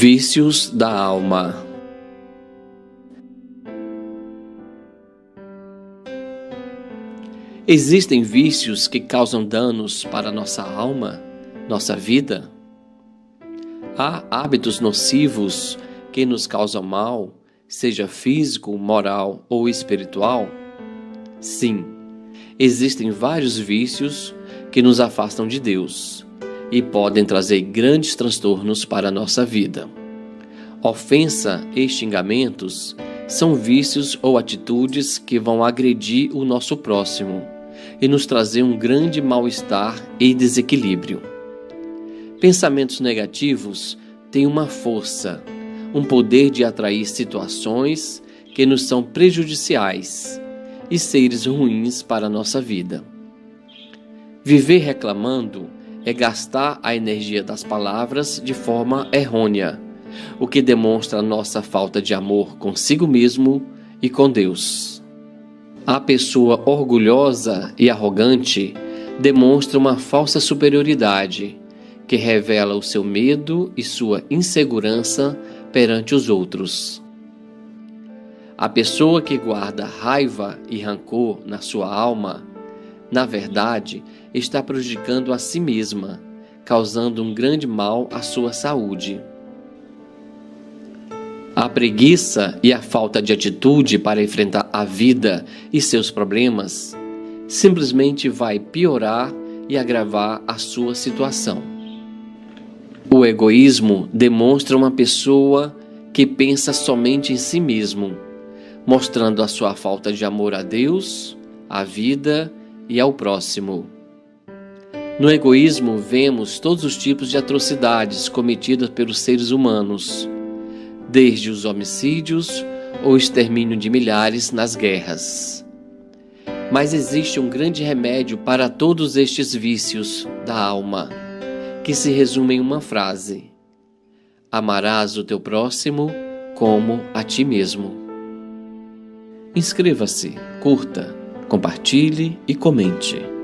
Vícios da alma. Existem vícios que causam danos para nossa alma, nossa vida? Há hábitos nocivos que nos causam mal, seja físico, moral ou espiritual? Sim, existem vários vícios que nos afastam de Deus e podem trazer grandes transtornos para a nossa vida. Ofensa e xingamentos são vícios ou atitudes que vão agredir o nosso próximo e nos trazer um grande mal-estar e desequilíbrio. Pensamentos negativos têm uma força, um poder de atrair situações que nos são prejudiciais e seres ruins para a nossa vida. Viver reclamando é gastar a energia das palavras de forma errônea, o que demonstra a nossa falta de amor consigo mesmo e com Deus. A pessoa orgulhosa e arrogante demonstra uma falsa superioridade, que revela o seu medo e sua insegurança perante os outros. A pessoa que guarda raiva e rancor na sua alma, na verdade, está prejudicando a si mesma, causando um grande mal à sua saúde. A preguiça e a falta de atitude para enfrentar a vida e seus problemas simplesmente vai piorar e agravar a sua situação. O egoísmo demonstra uma pessoa que pensa somente em si mesmo, mostrando a sua falta de amor a Deus, à vida e ao próximo. No egoísmo vemos todos os tipos de atrocidades cometidas pelos seres humanos, desde os homicídios ou extermínio de milhares nas guerras. Mas existe um grande remédio para todos estes vícios da alma, que se resume em uma frase: amarás o teu próximo como a ti mesmo. Inscreva-se, curta, compartilhe e comente.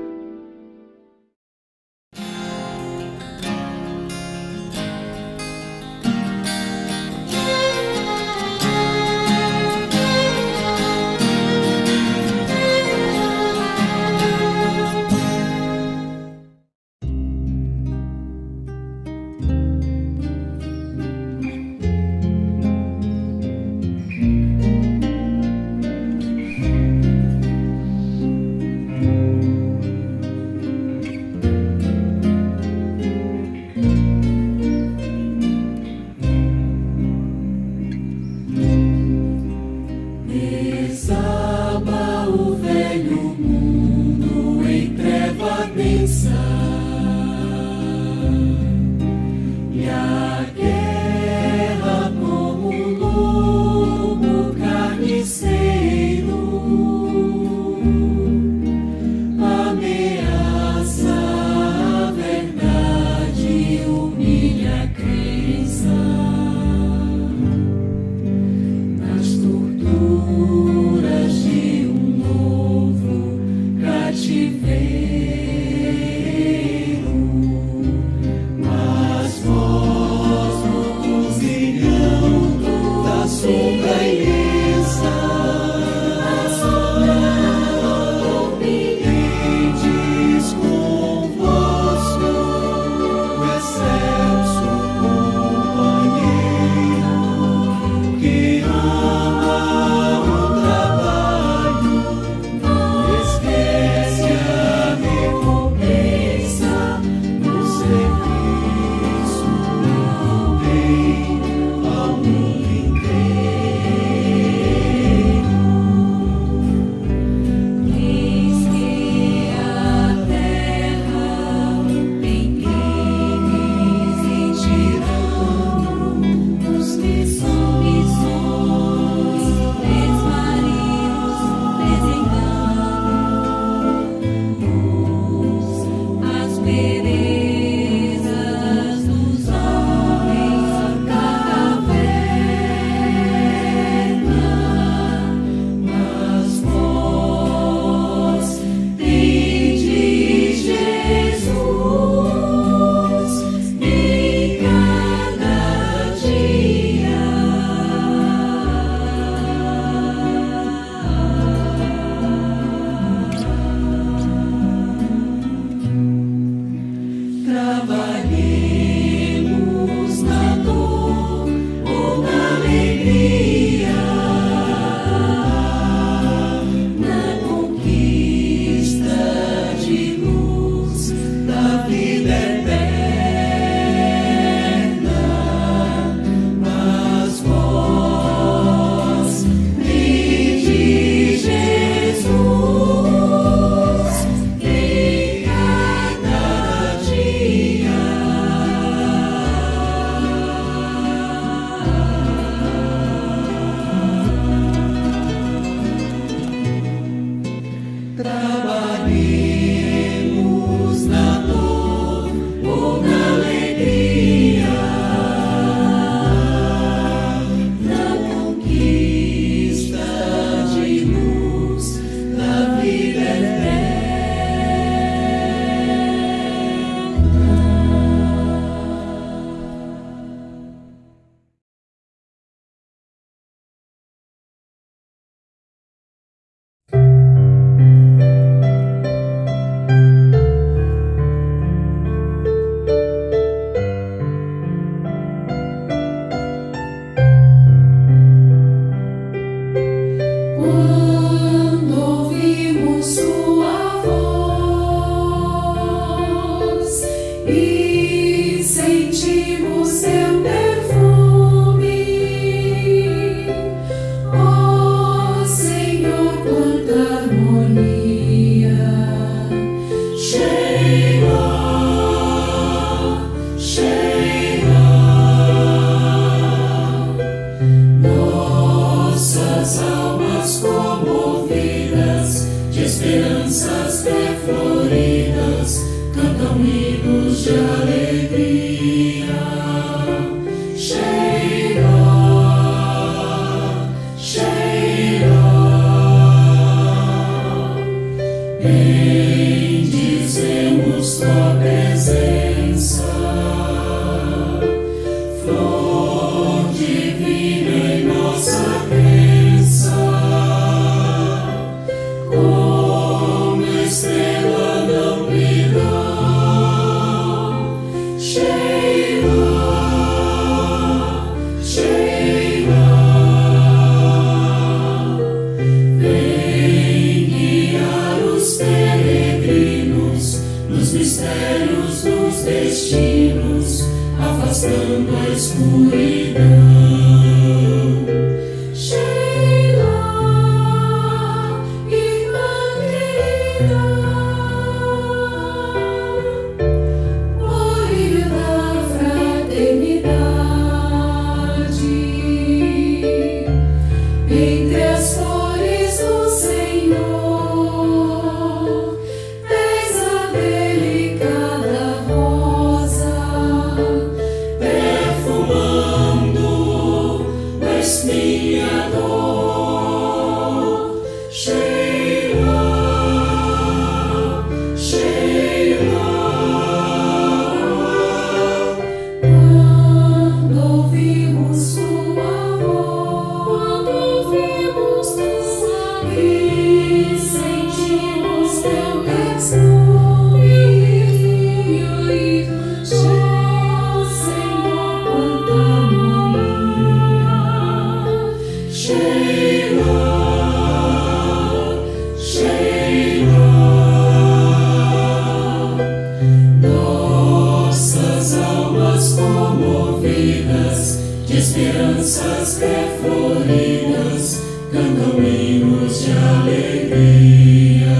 Esperanças perfloridas cantam hinos de alegria.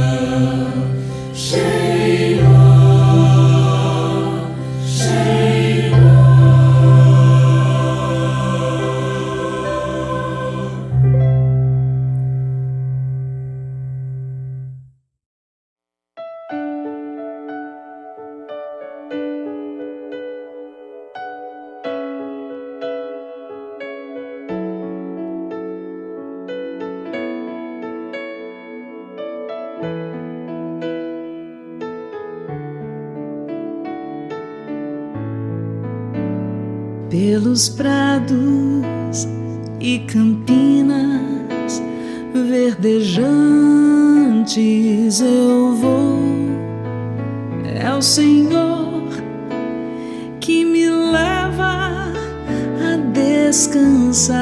Sheila, Sheila. Pelos prados e campinas verdejantes eu vou. É o Senhor que me leva a descansar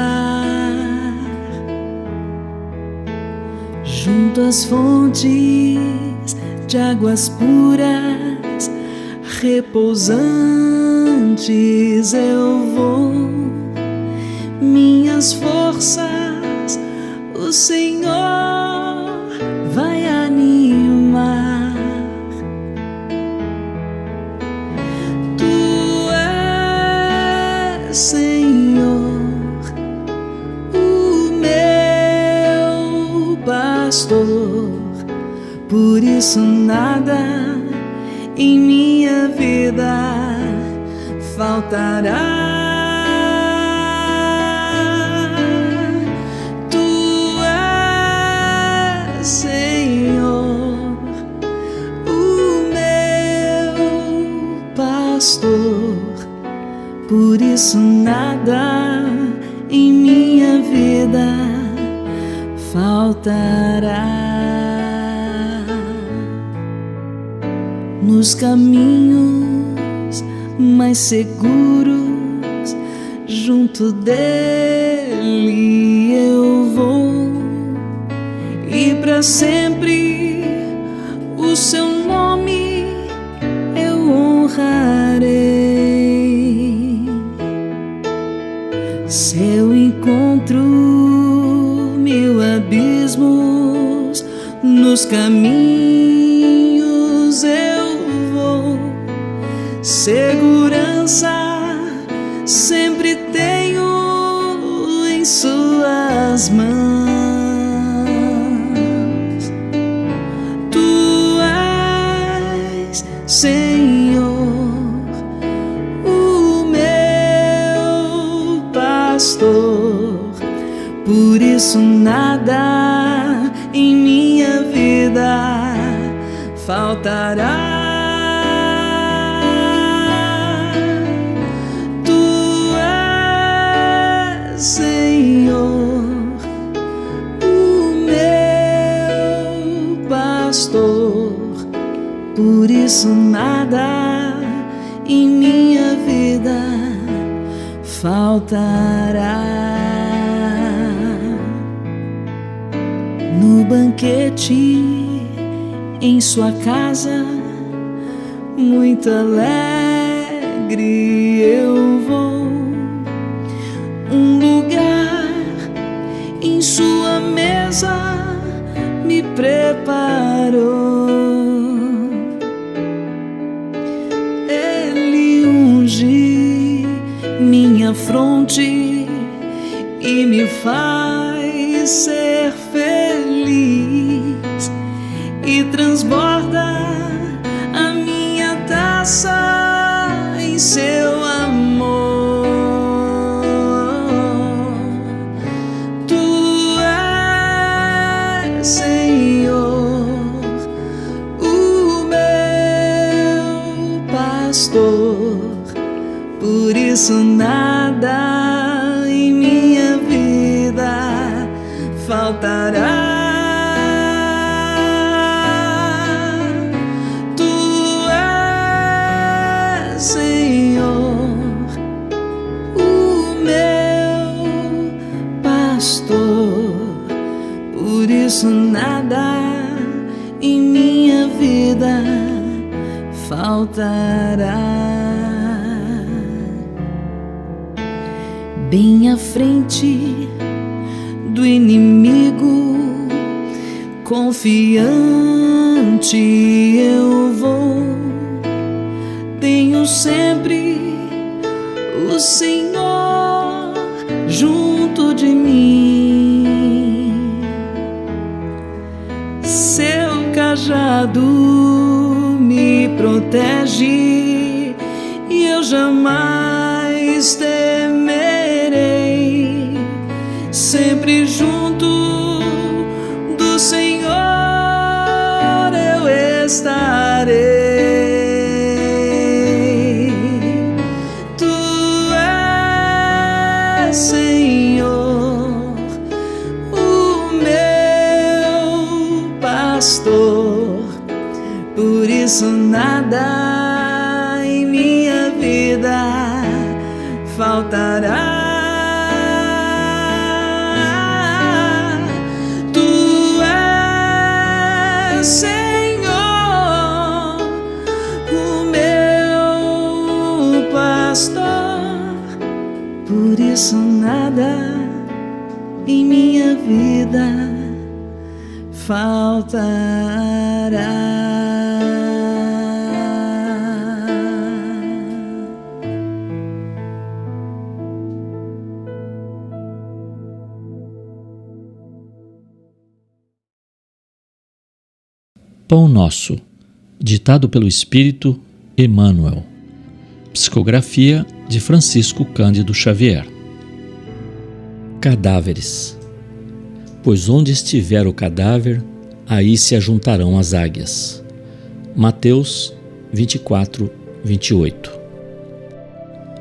junto às fontes de águas puras, repousantes eu vou. Minhas forças o Senhor vai animar. Tu és, Senhor, o meu pastor, por isso nada em minha vida faltará. Tu és, Senhor, o meu pastor, por isso nada em minha vida faltará. Nos caminhos mais seguros, junto dele eu vou, e para sempre o seu nome eu honrarei. Se eu encontro mil abismos nos caminhos eu vou, segurança sempre tenho em suas mãos. Tu és, Senhor, o meu pastor, por isso nada em minha vida faltará. Senhor, o meu pastor, por isso nada em minha vida faltará. No banquete em sua casa, muito alegre eu vou, um lugar em sua mesa me preparou. Ele unge minha fronte e me faz ser feliz, e transborda a minha taça em seu amor. Tu és, Senhor, o meu pastor, por isso nada em minha vida faltará. Por isso nada em minha vida faltará. Bem à frente do inimigo, confiante eu vou. Tenho sempre o Senhor junto de mim. Seu cajado me protege e eu jamais temerei. Sempre junto do Senhor eu estarei. Tu és, Senhor, o meu pastor, por isso nada em minha vida faltará. Tu és, Senhor, o meu pastor, por isso nada em minha vida faltará. Pão Nosso, ditado pelo Espírito Emmanuel. Psicografia de Francisco Cândido Xavier. Cadáveres. Pois onde estiver o cadáver, aí se ajuntarão as águias. Mateus 24, 28.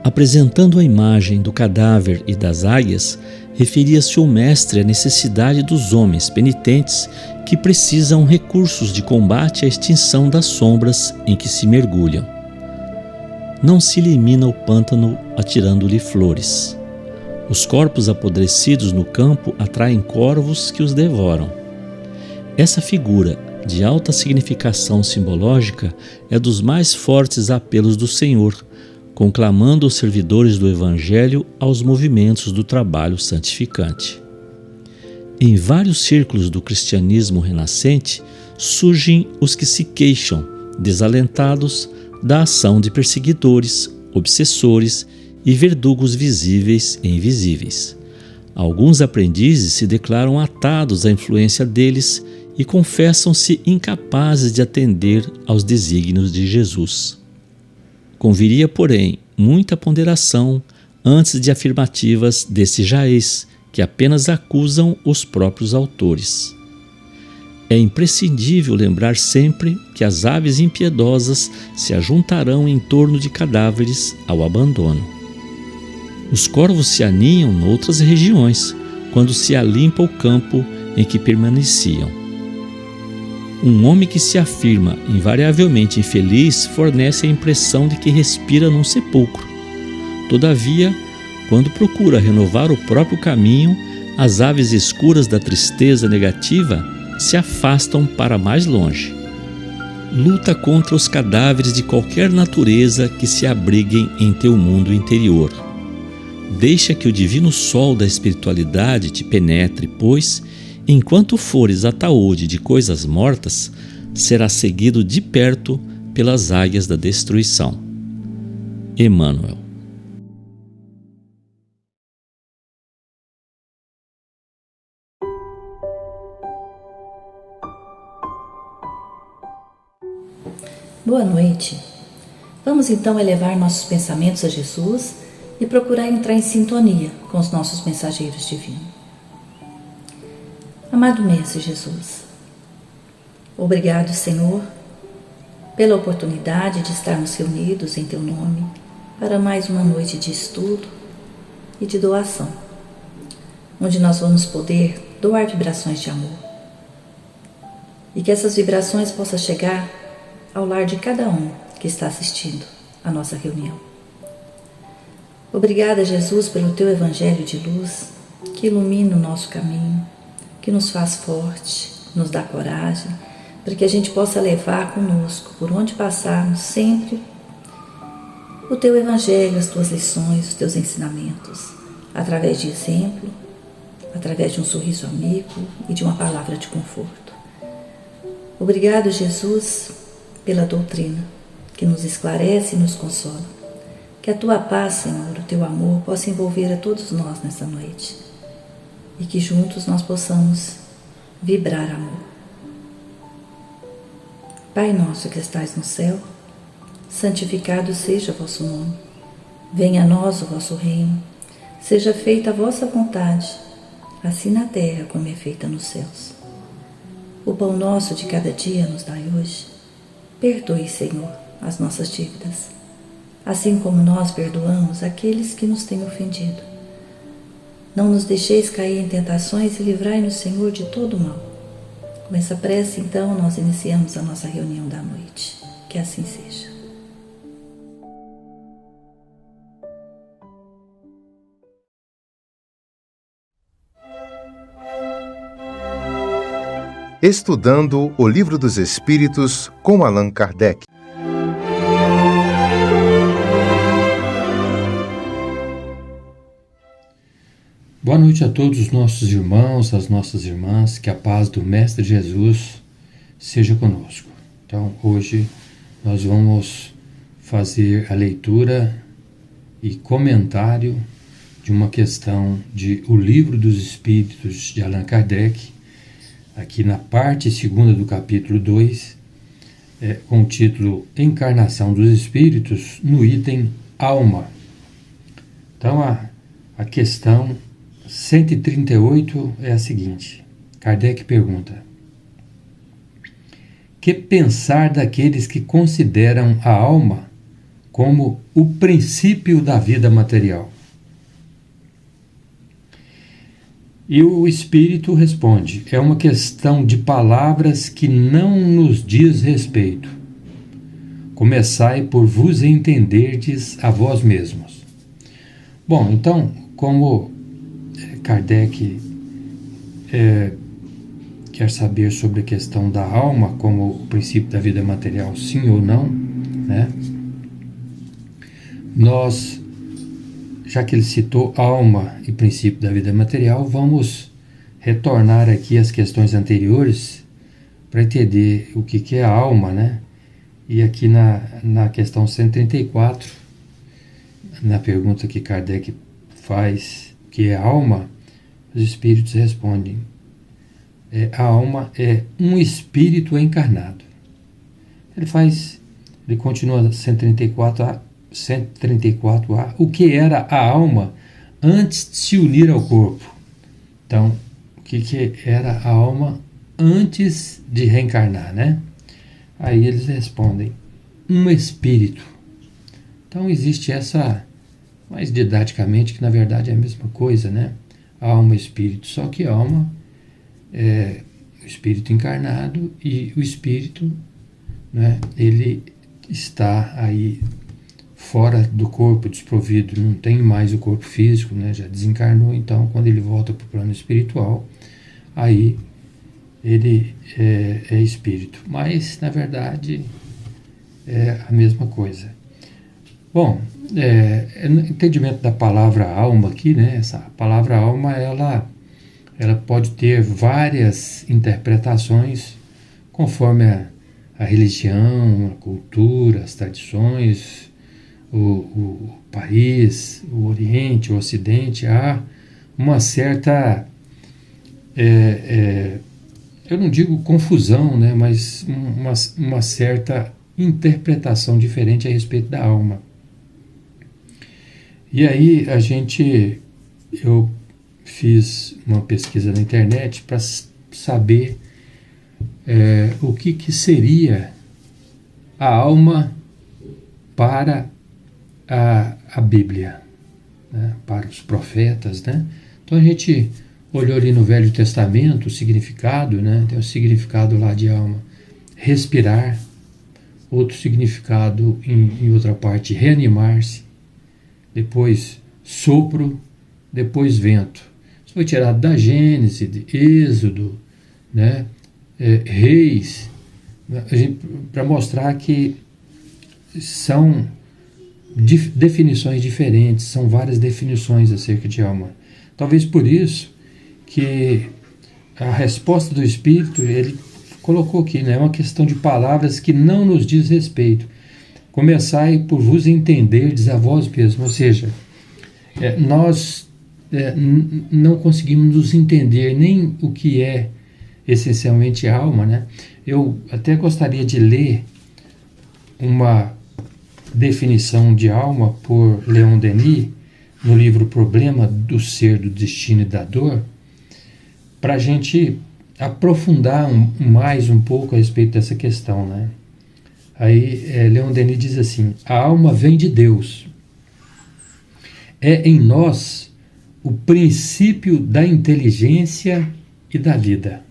Apresentando a imagem do cadáver e das águias, referia-se o mestre à necessidade dos homens penitentes que precisam recursos de combate à extinção das sombras em que se mergulham. Não se elimina o pântano atirando-lhe flores. Os corpos apodrecidos no campo atraem corvos que os devoram. Essa figura, de alta significação simbológica, é dos mais fortes apelos do Senhor, conclamando os servidores do Evangelho aos movimentos do trabalho santificante. Em vários círculos do cristianismo renascente surgem os que se queixam, desalentados, da ação de perseguidores, obsessores e verdugos visíveis e invisíveis. Alguns aprendizes se declaram atados à influência deles e confessam-se incapazes de atender aos desígnios de Jesus. Conviria, porém, muita ponderação antes de afirmativas desse jaez, que apenas acusam os próprios autores. É imprescindível lembrar sempre que as aves impiedosas se ajuntarão em torno de cadáveres ao abandono. Os corvos se aninham noutras regiões, quando se alimpa o campo em que permaneciam. Um homem que se afirma invariavelmente infeliz fornece a impressão de que respira num sepulcro. Todavia, quando procura renovar o próprio caminho, as aves escuras da tristeza negativa se afastam para mais longe. Luta contra os cadáveres de qualquer natureza que se abriguem em teu mundo interior. Deixa que o divino sol da espiritualidade te penetre, pois, enquanto fores ataúde de coisas mortas, será seguido de perto pelas águias da destruição. Emmanuel. Boa noite. Vamos então elevar nossos pensamentos a Jesus e procurar entrar em sintonia com os nossos mensageiros divinos. Amado Mestre Jesus, obrigado, Senhor, pela oportunidade de estarmos reunidos em Teu nome para mais uma noite de estudo e de doação, onde nós vamos poder doar vibrações de amor e que essas vibrações possam chegar ao lar de cada um que está assistindo a nossa reunião. Obrigada, Jesus, pelo Teu Evangelho de luz que ilumina o nosso caminho, que nos faz forte, nos dá coragem, para que a gente possa levar conosco, por onde passarmos, sempre o Teu Evangelho, as Tuas lições, os Teus ensinamentos, através de exemplo, através de um sorriso amigo e de uma palavra de conforto. Obrigado, Jesus, pela doutrina, que nos esclarece e nos consola. Que a Tua paz, Senhor, o Teu amor possa envolver a todos nós nessa noite e que juntos nós possamos vibrar amor. Pai nosso que estais no céu, santificado seja o vosso nome. Venha a nós o vosso reino. Seja feita a vossa vontade, assim na terra como é feita nos céus. O pão nosso de cada dia nos dai hoje. Perdoe, Senhor, as nossas dívidas, assim como nós perdoamos aqueles que nos têm ofendido. Não nos deixeis cair em tentações e livrai-nos, Senhor, de todo o mal. Com essa prece, então, nós iniciamos a nossa reunião da noite. Que assim seja. Estudando o Livro dos Espíritos com Allan Kardec. Boa noite a todos os nossos irmãos, as nossas irmãs, que a paz do Mestre Jesus seja conosco. Então, hoje nós vamos fazer a leitura e comentário de uma questão de O Livro dos Espíritos de Allan Kardec, aqui na parte 2ª do capítulo 2, com o título Encarnação dos Espíritos, no item Alma. Então, a questão 138 é a seguinte. Kardec pergunta: que pensar daqueles que consideram a alma como o princípio da vida material? E o Espírito responde: é uma questão de palavras que não nos diz respeito. Começai por vos entenderdes a vós mesmos. Bom, então, como Kardec quer saber sobre a questão da alma como o princípio da vida material, sim ou não, né? Nós, já que ele citou alma e princípio da vida material, vamos retornar aqui às questões anteriores para entender o que é a alma, né? E aqui na questão 134, na pergunta que Kardec faz, que é a alma, os espíritos respondem: a alma é um espírito encarnado. Ele continua 134A, o que era a alma antes de se unir ao corpo. Então, o que era a alma antes de reencarnar, né? Aí eles respondem: um espírito. Então existe essa, mais didaticamente, que na verdade é a mesma coisa, né? Alma e espírito, só que alma é o espírito encarnado e o espírito, né, ele está aí fora do corpo, desprovido, não tem mais o corpo físico, né, já desencarnou. Então, quando ele volta para o plano espiritual, aí ele é espírito, mas na verdade é a mesma coisa. Bom, no entendimento da palavra alma aqui, né? Essa palavra alma, ela pode ter várias interpretações conforme a religião, a cultura, as tradições, o país, o Oriente, o Ocidente. Há uma certa, eu não digo confusão, né? Mas uma certa interpretação diferente a respeito da alma. E aí eu fiz uma pesquisa na internet para saber o que seria a alma para a Bíblia, né? Para os profetas, né? Então a gente olhou ali no Velho Testamento o significado, né? Tem o significado lá de alma, respirar, outro significado em outra parte, reanimar-se, depois sopro, depois vento. Isso foi tirado da Gênesis, de Êxodo, né? Reis, para mostrar que são definições diferentes, são várias definições acerca de alma. Talvez por isso que a resposta do Espírito, ele colocou aqui, né? É uma questão de palavras que não nos diz respeito. Começai por vos entenderdes a vós mesmos, ou seja, nós não conseguimos nos entender nem o que é essencialmente alma, né? Eu até gostaria de ler uma definição de alma por Leon Denis, no livro Problema do Ser, do Destino e da Dor, para a gente aprofundar mais um pouco a respeito dessa questão, né? Aí Leon Denis diz assim: a alma vem de Deus. É em nós o princípio da inteligência e da vida.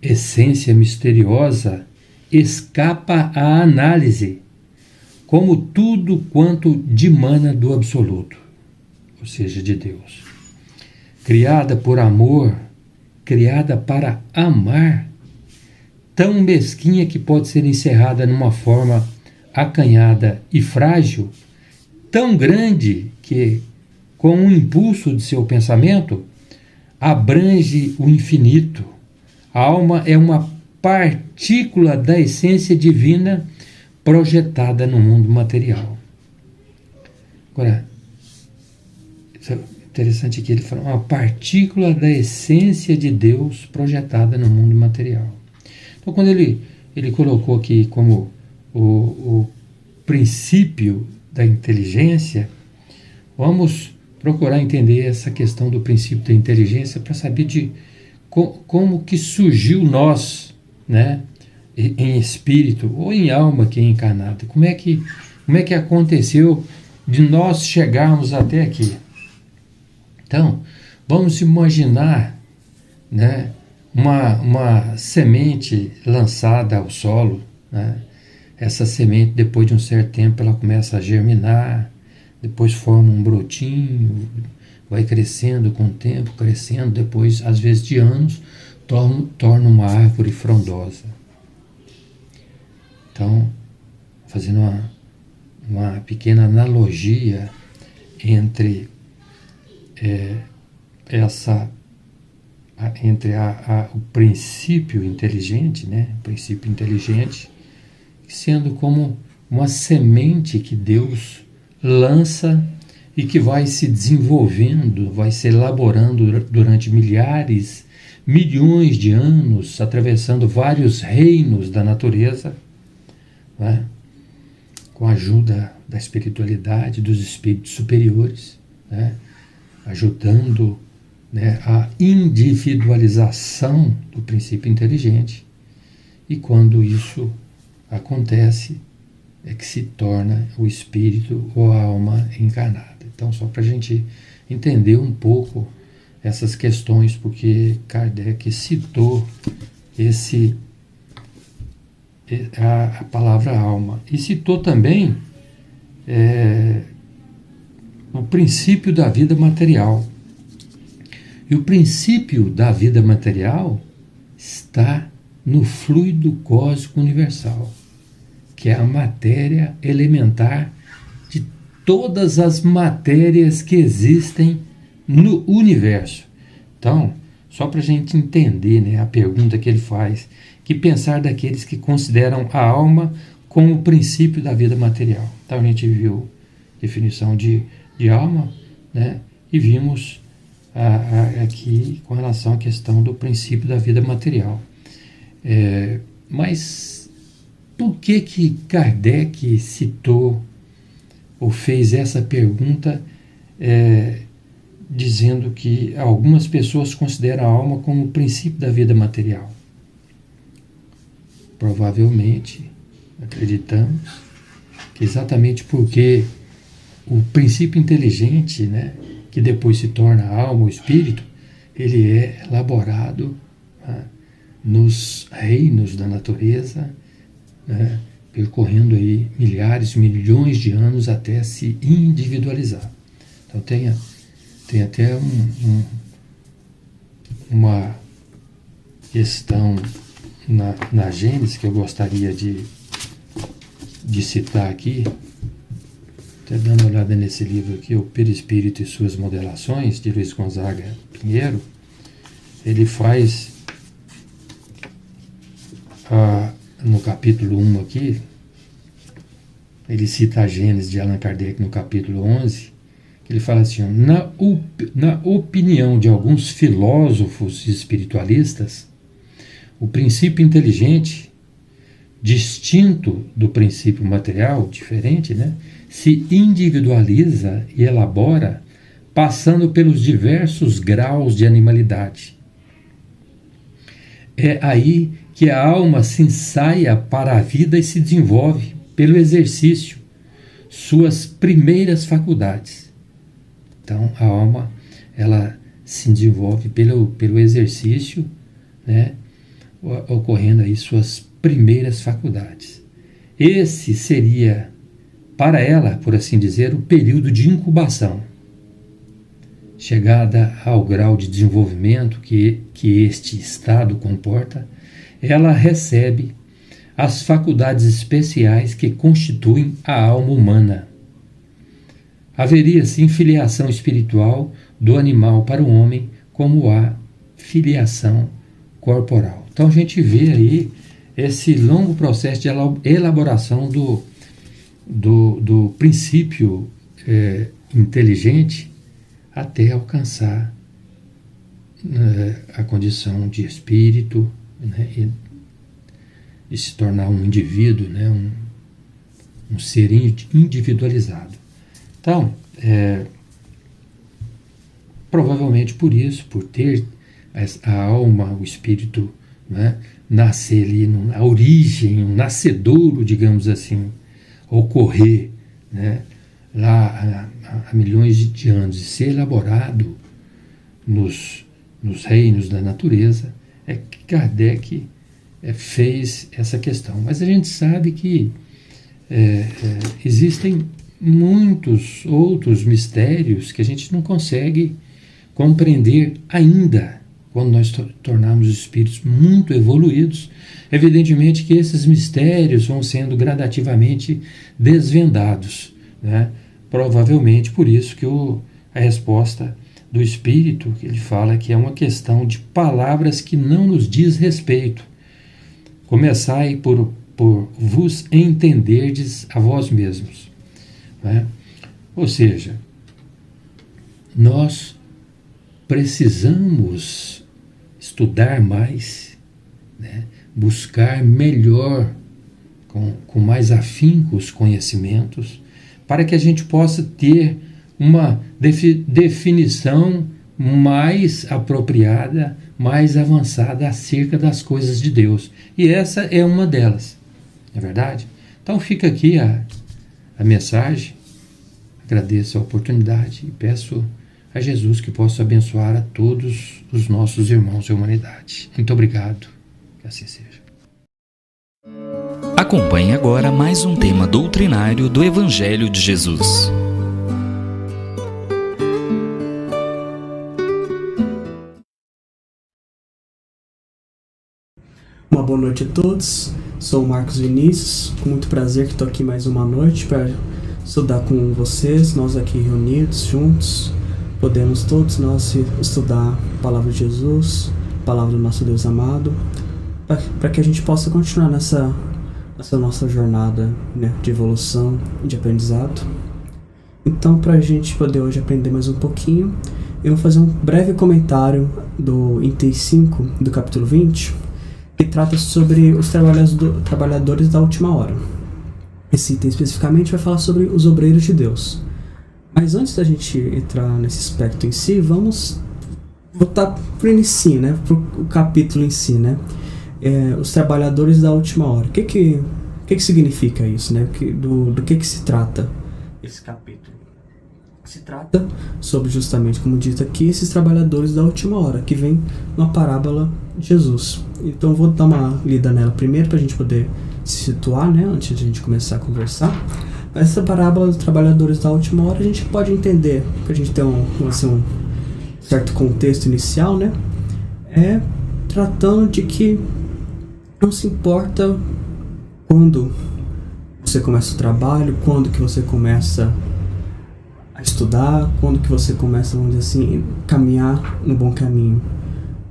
Essência misteriosa escapa à análise, como tudo quanto dimana do absoluto, ou seja, de Deus. Criada por amor, criada para amar, tão mesquinha que pode ser encerrada numa forma acanhada e frágil, tão grande que, com o impulso de seu pensamento, abrange o infinito. A alma é uma partícula da essência divina projetada no mundo material. Agora, isso é interessante aqui, ele fala uma partícula da essência de Deus projetada no mundo material. Então, quando ele colocou aqui como o princípio da inteligência, vamos procurar entender essa questão do princípio da inteligência para saber de como que surgiu nós, né, em espírito ou em alma aqui encarnada. Como é que aconteceu de nós chegarmos até aqui? Então, vamos imaginar, né, uma semente lançada ao solo, né? Essa semente, depois de um certo tempo, ela começa a germinar, depois forma um brotinho, vai crescendo com o tempo, crescendo, depois, às vezes de anos, torna uma árvore frondosa. Então, fazendo uma pequena analogia entre o princípio inteligente, né? O princípio inteligente, sendo como uma semente que Deus lança e que vai se desenvolvendo, vai se elaborando durante milhares, milhões de anos, atravessando vários reinos da natureza, né? Com a ajuda da espiritualidade, dos espíritos superiores, né? Ajudando, né, a individualização do princípio inteligente. E quando isso acontece, é que se torna o espírito ou a alma encarnada. Então, só para a gente entender um pouco essas questões, porque Kardec citou a palavra alma. E citou também o princípio da vida material. E o princípio da vida material está no fluido cósmico universal, que é a matéria elementar de todas as matérias que existem no universo. Então, só para a gente entender, né, a pergunta que ele faz, que pensar daqueles que consideram a alma como o princípio da vida material. Então a gente viu a definição de alma, né, e vimos aqui com relação à questão do princípio da vida material. Mas por que Kardec citou ou fez essa pergunta dizendo que algumas pessoas consideram a alma como o princípio da vida material? Provavelmente, acreditamos que exatamente porque o princípio inteligente, né, que depois se torna a alma, o espírito, ele é elaborado, né, nos reinos da natureza, né, percorrendo aí milhares, milhões de anos até se individualizar. Então tem até uma questão na Gênesis que eu gostaria de citar aqui, até dando uma olhada nesse livro aqui, O Perispírito e Suas Modelações, de Luiz Gonzaga Pinheiro. Ele faz, no capítulo 1 aqui, ele cita a Gênesis de Allan Kardec no capítulo 11, que ele fala assim: na opinião de alguns filósofos espiritualistas, o princípio inteligente, distinto do princípio material, diferente, né, se individualiza e elabora, passando pelos diversos graus de animalidade. É aí que a alma se ensaia para a vida e se desenvolve pelo exercício, suas primeiras faculdades. Então, a alma, ela se desenvolve pelo exercício, né, ocorrendo aí suas primeiras faculdades. Esse seria, para ela, por assim dizer, o período de incubação. Chegada ao grau de desenvolvimento que este estado comporta, ela recebe as faculdades especiais que constituem a alma humana. Haveria, sim, filiação espiritual do animal para o homem, como há filiação corporal. Então a gente vê aí esse longo processo de elaboração do princípio inteligente até alcançar a condição de espírito, né, e se tornar um indivíduo, né, um ser individualizado. Então, provavelmente por isso, por ter a alma, o espírito, né, nascer ali na origem, um nascedouro, digamos assim, ocorrer, né, lá há milhões de anos, e ser elaborado nos reinos da natureza, é que Kardec fez essa questão. Mas a gente sabe que existem muitos outros mistérios que a gente não consegue compreender ainda. Quando nós tornarmos espíritos muito evoluídos, evidentemente que esses mistérios vão sendo gradativamente desvendados, né? Provavelmente por isso que a resposta do espírito, que ele fala que é uma questão de palavras que não nos diz respeito. Começai por vos entenderdes a vós mesmos, né? Ou seja, nós precisamos estudar mais, né? Buscar melhor, com mais afinco os conhecimentos, para que a gente possa ter uma definição mais apropriada, mais avançada acerca das coisas de Deus. E essa é uma delas, não é verdade? Então fica aqui a mensagem, agradeço a oportunidade e peço a Jesus que possa abençoar a todos os nossos irmãos da humanidade. Muito obrigado, que assim seja. Acompanhe agora mais um tema doutrinário do Evangelho de Jesus. Uma boa noite a todos, sou o Marcos Vinícius, com muito prazer que estou aqui mais uma noite para estudar com vocês, nós aqui reunidos, juntos. Podemos todos nós estudar a palavra de Jesus, a palavra do nosso Deus amado, para que a gente possa continuar nessa nossa jornada, né, de evolução e de aprendizado. Então, para a gente poder hoje aprender mais um pouquinho, eu vou fazer um breve comentário do item 5 do capítulo 20, que trata sobre os trabalhadores da última hora. Esse item especificamente vai falar sobre os obreiros de Deus. Mas antes da gente entrar nesse aspecto em si, vamos voltar para o início, né? Para o capítulo em si, né? Os trabalhadores da última hora. O que significa isso, né? Do que se trata esse capítulo? Se trata sobre, justamente como dito aqui, esses trabalhadores da última hora, que vem numa parábola de Jesus. Então eu vou dar uma lida nela primeiro para a gente poder se situar, né? Antes de a gente começar a conversar. Essa parábola dos trabalhadores da última hora a gente pode entender, para a gente ter um certo contexto inicial, né? Tratando de que não se importa quando você começa o trabalho, quando que você começa a estudar, quando que você começa, vamos dizer assim, caminhar no bom caminho.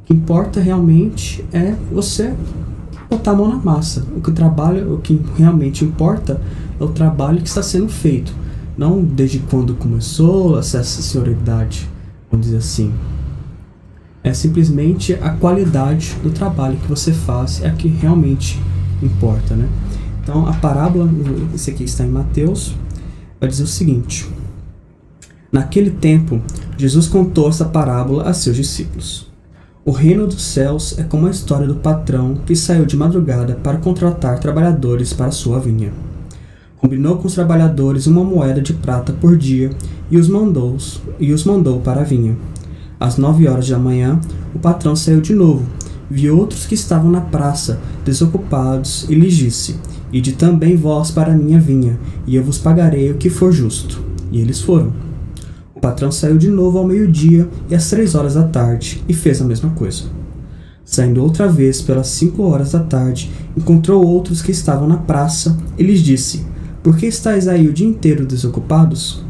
O que importa realmente é você botar a mão na massa. O que realmente importa é o trabalho que está sendo feito, não desde quando começou essa senioridade, vamos dizer assim. É simplesmente a qualidade do trabalho que você faz é a que realmente importa, né? Então a parábola, esse aqui está em Mateus, vai dizer o seguinte: naquele tempo, Jesus contou essa parábola a seus discípulos. O reino dos céus é como a história do patrão que saiu de madrugada para contratar trabalhadores para sua vinha. Combinou com os trabalhadores uma moeda de prata por dia e os mandou para a vinha. Às 9 horas da manhã, o patrão saiu de novo, viu outros que estavam na praça, desocupados, e lhes disse: ide também vós para a minha vinha, e eu vos pagarei o que for justo. E eles foram. O patrão saiu de novo ao meio-dia e às 3 horas da tarde, e fez a mesma coisa. Saindo outra vez pelas 5 horas da tarde, encontrou outros que estavam na praça, e lhes disse: por que estáis aí o dia inteiro desocupados?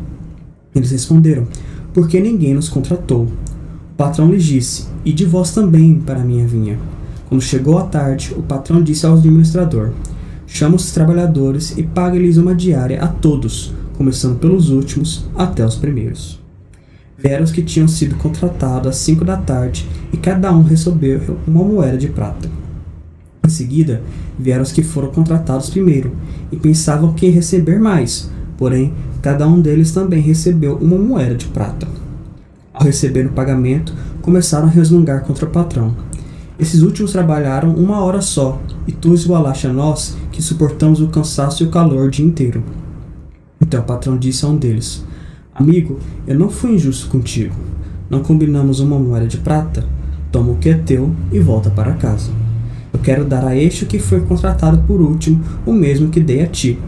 Eles responderam: porque ninguém nos contratou. O patrão lhes disse: ide vós também para a minha vinha. Quando chegou a tarde, o patrão disse ao administrador: chama os trabalhadores e pague-lhes uma diária a todos, começando pelos últimos até os primeiros. Vieram os que tinham sido contratados às 5 da tarde, e cada um recebeu uma moeda de prata. Em seguida, vieram os que foram contratados primeiro, e pensavam que iam receber mais, porém, cada um deles também recebeu uma moeda de prata. Ao receber o pagamento, começaram a resmungar contra o patrão. Esses últimos trabalharam 1 hora só, e tu igualaste a nós, que suportamos o cansaço e o calor o dia inteiro. Então o patrão disse a um deles: amigo, eu não fui injusto contigo. Não combinamos uma moeda de prata? Toma o que é teu e volta para casa. Eu quero dar a este que foi contratado por último o mesmo que dei a ti.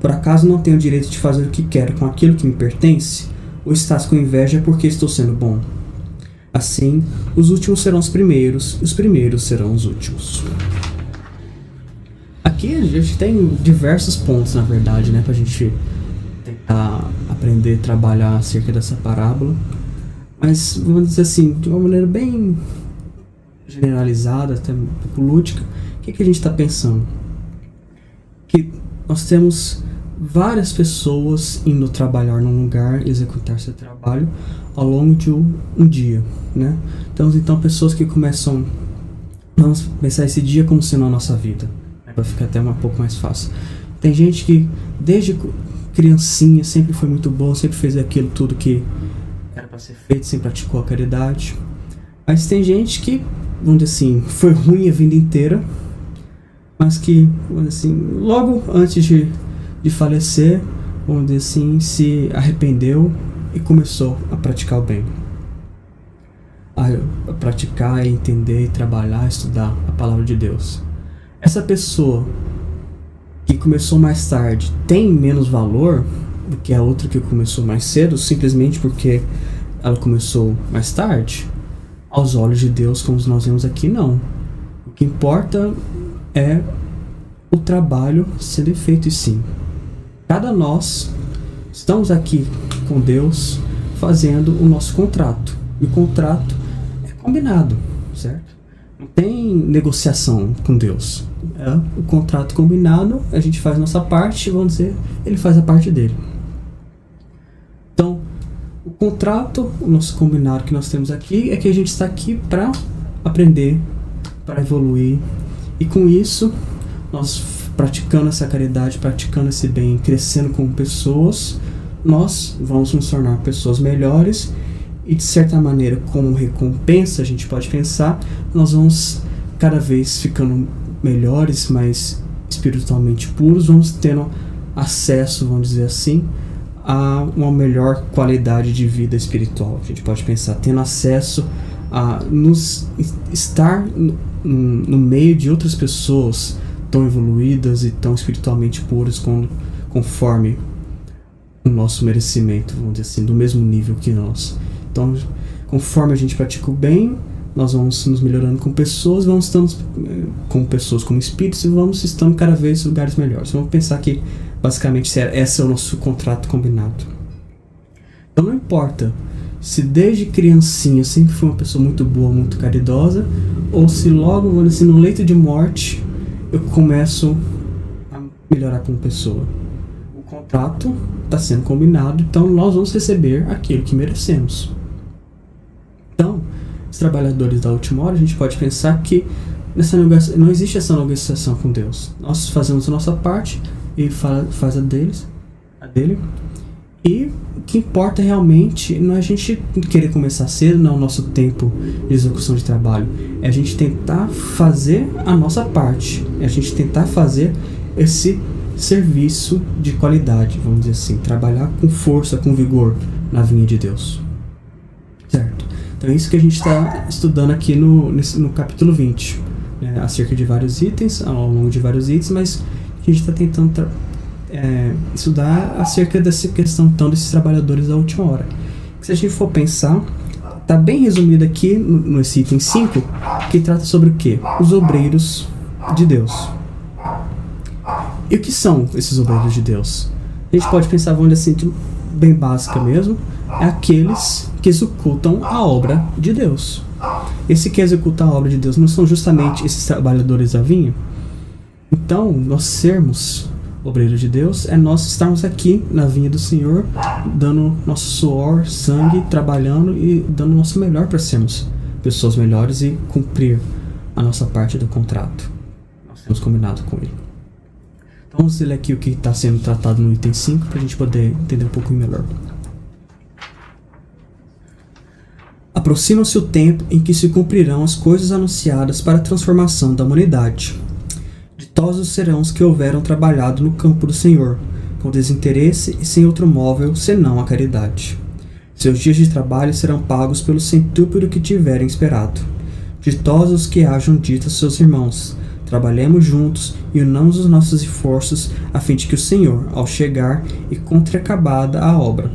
Por acaso não tenho o direito de fazer o que quero com aquilo que me pertence? Ou estás com inveja porque estou sendo bom? Assim, os últimos serão os primeiros, e os primeiros serão os últimos. Aqui a gente tem diversos pontos, na verdade, né, pra gente tentar aprender a trabalhar acerca dessa parábola. Mas, vamos dizer assim, de uma maneira bem generalizada, até um pouco lúdica, o que a gente está pensando? Que nós temos várias pessoas indo trabalhar num lugar, executar seu trabalho ao longo de um dia, né? Então pessoas que começam, vamos pensar esse dia como sendo a nossa vida, né? Para ficar até um pouco mais fácil. Tem gente que desde criancinha sempre foi muito bom, sempre fez aquilo tudo que era para ser feito, sempre praticou a caridade. Mas tem gente que, vamos dizer assim, foi ruim a vida inteira, mas que, vamos dizer assim, logo antes de falecer, vamos dizer assim, se arrependeu e começou a praticar o bem. A praticar, entender, trabalhar, estudar a palavra de Deus. Essa pessoa que começou mais tarde tem menos valor do que a outra que começou mais cedo, simplesmente porque ela começou mais tarde? Aos olhos de Deus, como nós vemos aqui, não. O que importa é o trabalho sendo feito, e sim. Cada nós estamos aqui com Deus fazendo o nosso contrato. E o contrato é combinado, certo? Não tem negociação com Deus. É o contrato combinado, a gente faz a nossa parte, vamos dizer, ele faz a parte dele. Então, o contrato, o nosso combinado que nós temos aqui é que a gente está aqui para aprender, para evoluir. E com isso, nós praticando essa caridade, praticando esse bem, crescendo como pessoas, nós vamos nos tornar pessoas melhores. E de certa maneira, como recompensa, a gente pode pensar, nós vamos cada vez ficando melhores, mais espiritualmente puros, vamos tendo acesso, vamos dizer assim, a uma melhor qualidade de vida espiritual. A gente pode pensar, tendo acesso a estar no meio de outras pessoas tão evoluídas e tão espiritualmente puras conforme o nosso merecimento, vamos dizer assim, do mesmo nível que nós. Então, conforme a gente pratica o bem, nós vamos nos melhorando com pessoas, vamos estando com pessoas como espíritos e vamos estando cada vez em lugares melhores. Vamos pensar que, basicamente, esse é o nosso contrato combinado. Então, não importa se desde criancinha sempre foi uma pessoa muito boa, muito caridosa, ou se logo, vamos dizer assim, no leito de morte, eu começo a melhorar como pessoa. O contrato está sendo combinado, então nós vamos receber aquilo que merecemos. Então, os trabalhadores da última hora, a gente pode pensar que não existe essa negociação com Deus. Nós fazemos a nossa parte, Ele faz a dele. E o que importa realmente não é a gente querer começar cedo, não é o nosso tempo de execução de trabalho. É a gente tentar fazer a nossa parte. É a gente tentar fazer esse serviço de qualidade, vamos dizer assim. Trabalhar com força, com vigor na vinha de Deus. Certo? Então é isso que a gente está estudando aqui no capítulo 20. Né, acerca de vários itens, ao longo de vários itens, mas a gente está tentando estudar acerca dessa questão então desses trabalhadores da última hora. Se a gente for pensar, está bem resumido aqui nesse item 5, que trata sobre o quê? Os obreiros de Deus. E o que são esses obreiros de Deus? A gente pode pensar, vamos dizer assim, bem básica mesmo, é aqueles que executam a obra de Deus. Esse que executa a obra de Deus não são justamente esses trabalhadores da vinha? Então, nós sermos obreiros de Deus é nós estarmos aqui na vinha do Senhor, dando nosso suor, sangue, trabalhando e dando o nosso melhor para sermos pessoas melhores e cumprir a nossa parte do contrato. Nós temos combinado com Ele. Então vamos ler aqui o que está sendo tratado no item 5 para a gente poder entender um pouquinho melhor. Aproxima-se o tempo em que se cumprirão as coisas anunciadas para a transformação da humanidade. Ditosos serão os que houveram trabalhado no campo do Senhor, com desinteresse e sem outro móvel senão a caridade. Seus dias de trabalho serão pagos pelo centúplo que tiverem esperado. Ditosos os que hajam dito a seus irmãos: trabalhemos juntos e unamos os nossos esforços, a fim de que o Senhor, ao chegar, encontre acabada a obra.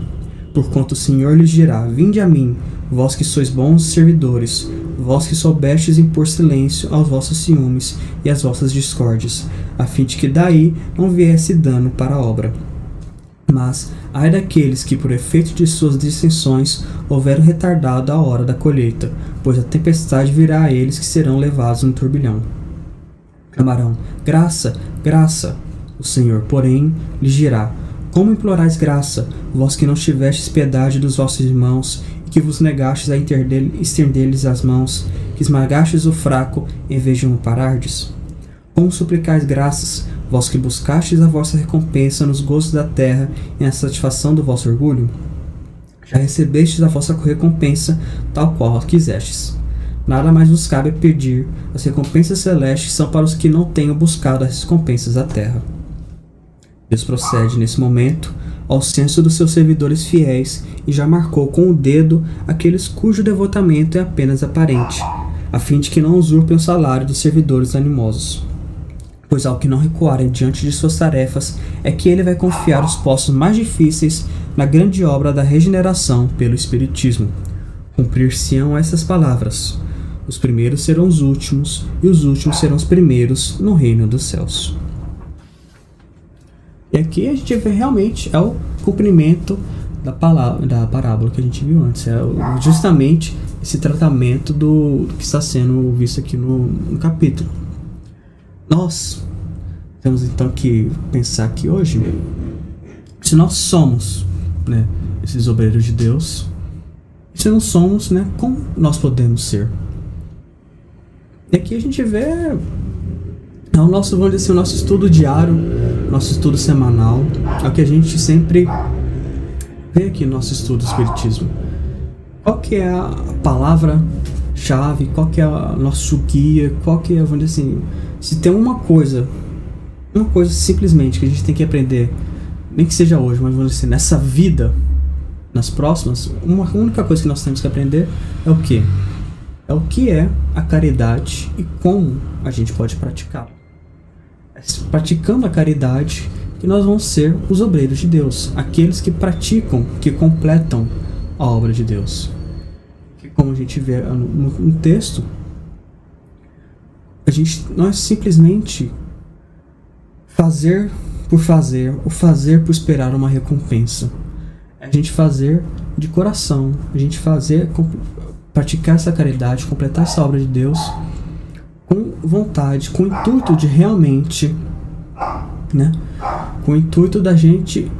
Porquanto o Senhor lhes dirá: vinde a mim, vós que sois bons servidores, vós que soubestes impor silêncio aos vossos ciúmes e às vossas discórdias, a fim de que daí não viesse dano para a obra. Mas, ai daqueles que, por efeito de suas dissensões, houveram retardado a hora da colheita, pois a tempestade virá a eles que serão levados no turbilhão. Clamarão: graça, graça! O Senhor, porém, lhes dirá: como implorais graça, vós que não tivestes piedade dos vossos irmãos, e que vos negastes a estender-lhes as mãos, que esmagastes o fraco, em vez de amparardes? Como suplicais graças, vós que buscastes a vossa recompensa nos gozos da terra e na satisfação do vosso orgulho? Já recebestes a vossa recompensa, tal qual a quisestes. Nada mais vos cabe pedir, as recompensas celestes são para os que não tenham buscado as recompensas da terra. Deus procede, nesse momento, ao censo dos seus servidores fiéis e já marcou com o dedo aqueles cujo devotamento é apenas aparente, a fim de que não usurpem o salário dos servidores animosos. Pois ao que não recuarem diante de suas tarefas, é que ele vai confiar os postos mais difíceis na grande obra da regeneração pelo Espiritismo. Cumprir-se-ão essas palavras: os primeiros serão os últimos, e os últimos serão os primeiros no reino dos céus. E aqui a gente vê realmente cumprimento da parábola que a gente viu antes. É justamente esse tratamento do que está sendo visto aqui no capítulo. Nós temos então que pensar aqui hoje, se nós somos, né, esses obreiros de Deus, e se não somos, né, como nós podemos ser? E aqui a gente vê o nosso, vamos dizer assim, o nosso estudo diário, nosso estudo semanal, é o que a gente sempre vê aqui no nosso estudo do Espiritismo. Qual que é a palavra-chave, qual que é o nosso guia, qual que é, vamos dizer assim, se tem uma coisa simplesmente que a gente tem que aprender, nem que seja hoje, mas vamos dizer assim, nessa vida, nas próximas, uma única coisa que nós temos que aprender é o quê? É o que é a caridade e como a gente pode praticá-la. É praticando a caridade que nós vamos ser os obreiros de Deus, aqueles que praticam, que completam a obra de Deus. Que, como a gente vê no texto, não é simplesmente fazer por fazer, ou fazer por esperar uma recompensa. É a gente fazer de coração, a gente praticar essa caridade, completar essa obra de Deus com vontade, com o intuito de realmente, né, com o intuito da gente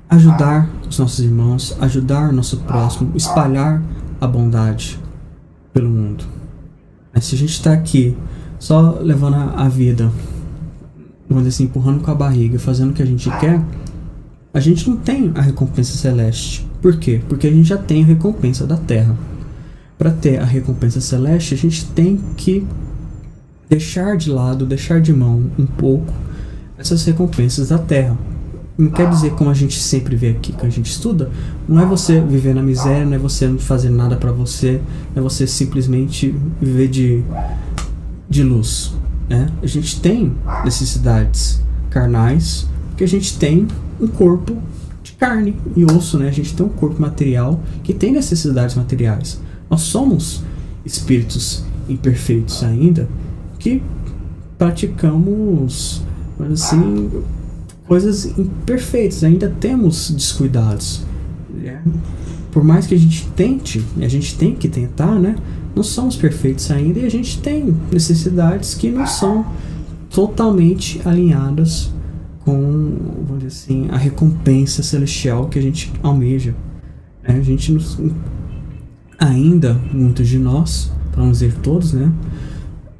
ajudar os nossos irmãos, ajudar o nosso próximo, espalhar a bondade pelo mundo. Se a gente está aqui só levando a vida, vamos dizer assim, empurrando com a barriga, fazendo o que a gente quer, a gente não tem a recompensa celeste. Por quê? Porque a gente já tem a recompensa da terra. Para ter a recompensa celeste, a gente tem que deixar de lado, deixar de mão um pouco essas recompensas da terra. Não quer dizer, como a gente sempre vê aqui, que a gente estuda, não é você viver na miséria, não é você não fazer nada para você, não é você simplesmente viver de luz, né? A gente tem necessidades carnais, porque a gente tem um corpo de carne e osso, né? A gente tem um corpo material que tem necessidades materiais. Nós somos espíritos imperfeitos ainda, que praticamos, assim, coisas imperfeitas, ainda temos descuidados. Por mais que a gente tente, a gente tem que tentar, né? Não somos perfeitos ainda e a gente tem necessidades que não são totalmente alinhadas com, vamos dizer assim, a recompensa celestial que a gente almeja. A gente ainda, muitos de nós, para não dizer todos, né?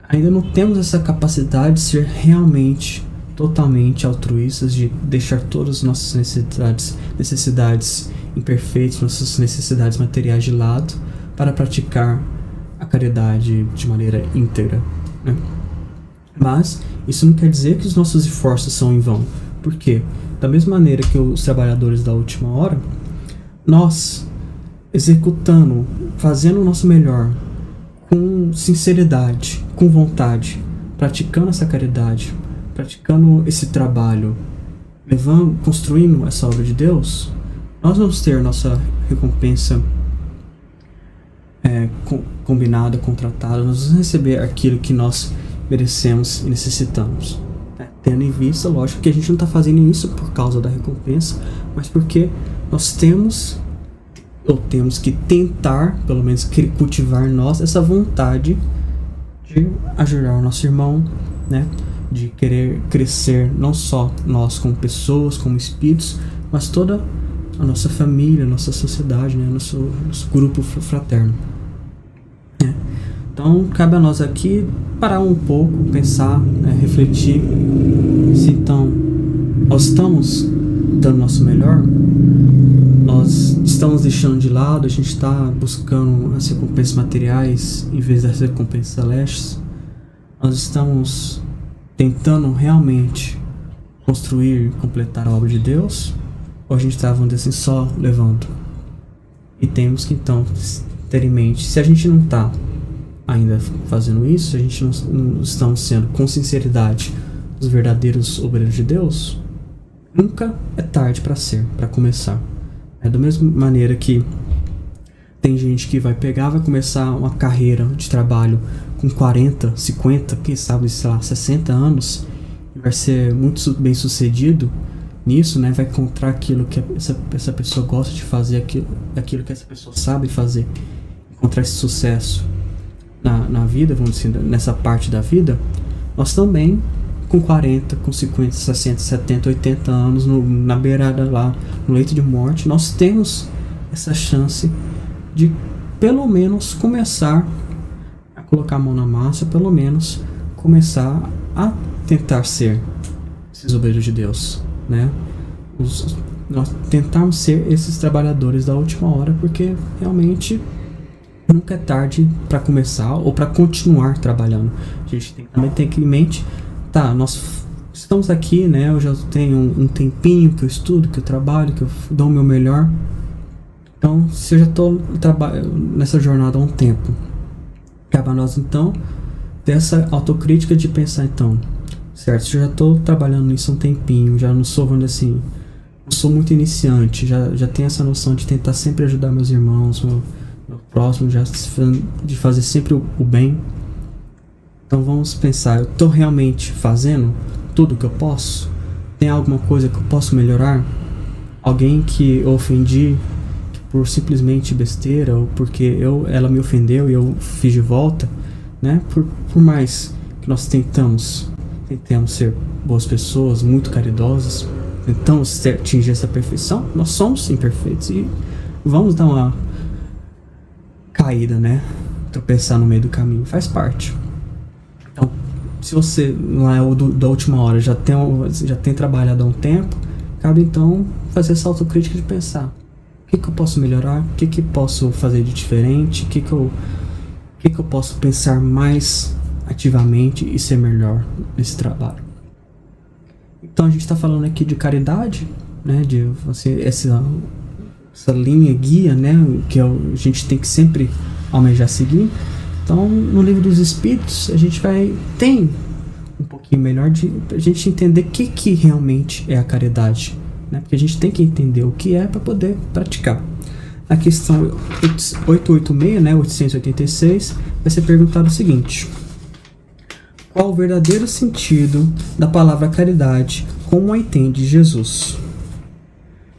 Ainda não temos essa capacidade de ser realmente, totalmente altruístas, de deixar todas as nossas necessidades imperfeitas, nossas necessidades materiais de lado, para praticar a caridade de maneira íntegra, né? Mas isso não quer dizer que os nossos esforços são em vão. Por quê? Da mesma maneira que os trabalhadores da última hora, nós executando, fazendo o nosso melhor, com sinceridade, com vontade, praticando essa caridade, praticando esse trabalho, construindo essa obra de Deus, nós vamos ter nossa recompensa combinada, contratada, nós vamos receber aquilo que nós merecemos e necessitamos. Tendo em vista, lógico, que a gente não está fazendo isso por causa da recompensa, mas porque nós temos que tentar, pelo menos cultivar nós, essa vontade de ajudar o nosso irmão, né? De querer crescer, não só nós como pessoas, como espíritos, mas toda a nossa família, a nossa sociedade, né? Nosso grupo fraterno. Então, cabe a nós aqui parar um pouco, pensar, refletir, se então nós estamos dando o nosso melhor, nós estamos deixando de lado, a gente está buscando as recompensas materiais em vez das recompensas celestes, nós estamos tentando realmente construir e completar a obra de Deus, ou a gente está, vamos dizer assim, só levando? E temos que então ter em mente, se a gente não está ainda fazendo isso, se a gente não estamos sendo com sinceridade os verdadeiros obreiros de Deus, nunca é tarde para começar. Da mesma maneira que tem gente que vai começar uma carreira de trabalho com 40, 50, quem sabe, sei lá, 60 anos, e vai ser muito bem sucedido, nisso, né, vai encontrar aquilo que essa pessoa gosta de fazer, aquilo que essa pessoa sabe fazer, encontrar esse sucesso na vida, vamos dizer, nessa parte da vida, nós também, com 40, com 50, 60, 70, 80 anos, na beirada lá, no leito de morte, nós temos essa chance de, pelo menos, começar a colocar a mão na massa, pelo menos, começar a tentar ser esses obreiros de Deus, né? Nós tentarmos ser esses trabalhadores da última hora, porque realmente nunca é tarde para começar ou para continuar trabalhando. A gente também tem que ir em mente, tá, nós estamos aqui, né? Eu já tenho um tempinho que eu estudo, que eu trabalho, que eu dou o meu melhor. Então, se eu já estou nessa jornada há um tempo, cabe a nós então ter essa autocrítica de pensar, então, certo, se eu já estou trabalhando nisso há um tempinho, já não sou, vamos dizer assim, não sou muito iniciante, já tenho essa noção de tentar sempre ajudar meus irmãos, meu próximo, de fazer sempre o bem. Então vamos pensar, eu estou realmente fazendo tudo o que eu posso? Tem alguma coisa que eu posso melhorar? Alguém que eu ofendi por simplesmente besteira, ou porque ela me ofendeu e eu fiz de volta, né? Por mais que nós tentamos ser boas pessoas, muito caridosas, tentamos atingir essa perfeição, nós somos imperfeitos e vamos dar uma caída, né? Tropeçar no meio do caminho, faz parte. Então, se você não é o da última hora, já tem trabalhado há um tempo, cabe então fazer essa autocrítica de pensar: o que eu posso melhorar? O que posso fazer de diferente? O que eu posso pensar mais ativamente e ser melhor nesse trabalho? Então a gente está falando aqui de caridade, né? De essa linha guia, né? Que a gente tem que sempre almejar seguir. Então, no Livro dos Espíritos, a gente tem um pouquinho melhor de a gente entender o que realmente é a caridade, né? Porque a gente tem que entender o que é para poder praticar. A questão 886, né, 886, vai ser perguntado o seguinte: qual o verdadeiro sentido da palavra caridade, como a entende Jesus?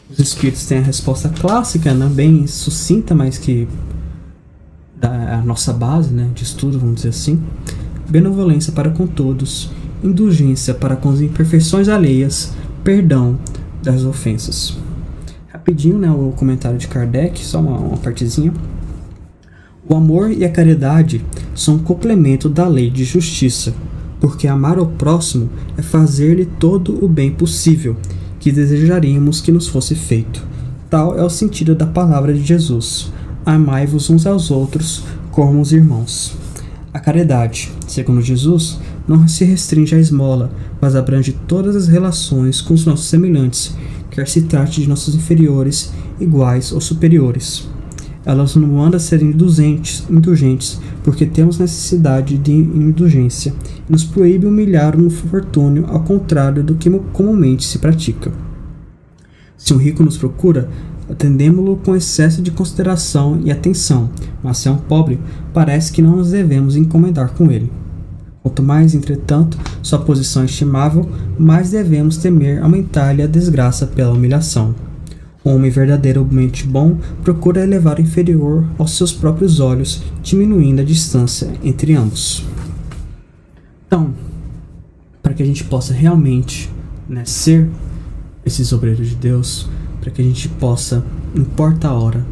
Os Espíritos têm a resposta clássica, né, bem sucinta, mas que a nossa base, né, de estudo, vamos dizer assim: benevolência para com todos, indulgência para com as imperfeições alheias, perdão das ofensas. Rapidinho, né, o comentário de Kardec, só uma partezinha. O amor e a caridade são um complemento da lei de justiça, porque amar ao próximo é fazer-lhe todo o bem possível que desejaríamos que nos fosse feito. Tal é o sentido da palavra de Jesus: amai-vos uns aos outros como os irmãos. A caridade, segundo Jesus, não se restringe à esmola, mas abrange todas as relações com os nossos semelhantes, quer se trate de nossos inferiores, iguais ou superiores. Ela nos manda ser indulgentes, porque temos necessidade de indulgência, e nos proíbe humilhar o infortúnio, ao contrário do que comumente se pratica. Se um rico nos procura, atendemo-lo com excesso de consideração e atenção, mas se é um pobre, parece que não nos devemos encomendar com ele. Quanto mais, entretanto, sua posição é estimável, mais devemos temer aumentar-lhe a desgraça pela humilhação. Um homem verdadeiramente bom procura elevar o inferior aos seus próprios olhos, diminuindo a distância entre ambos. Então, para que a gente possa realmente, né, ser esses obreiros de Deus, para que a gente possa, não importa a hora,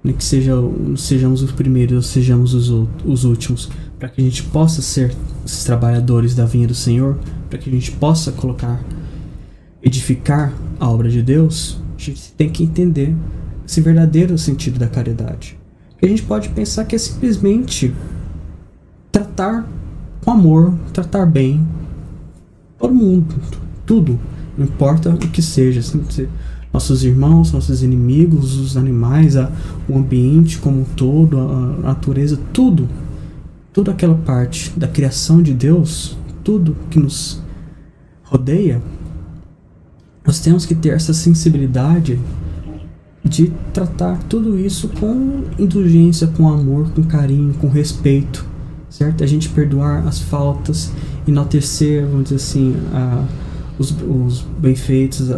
né, que sejamos os primeiros ou sejamos os últimos, para que a gente possa ser esses trabalhadores da vinha do Senhor, para que a gente possa edificar a obra de Deus, a gente tem que entender esse verdadeiro sentido da caridade. Que a gente pode pensar que é simplesmente tratar com amor, tratar bem todo mundo, tudo, não importa o que seja, nossos irmãos, nossos inimigos, os animais, o ambiente como um todo, a natureza, toda aquela parte da criação de Deus, tudo que nos rodeia, nós temos que ter essa sensibilidade de tratar tudo isso com indulgência, com amor, com carinho, com respeito, certo? A gente perdoar as faltas, enaltecer, vamos dizer assim, os bem-feitos,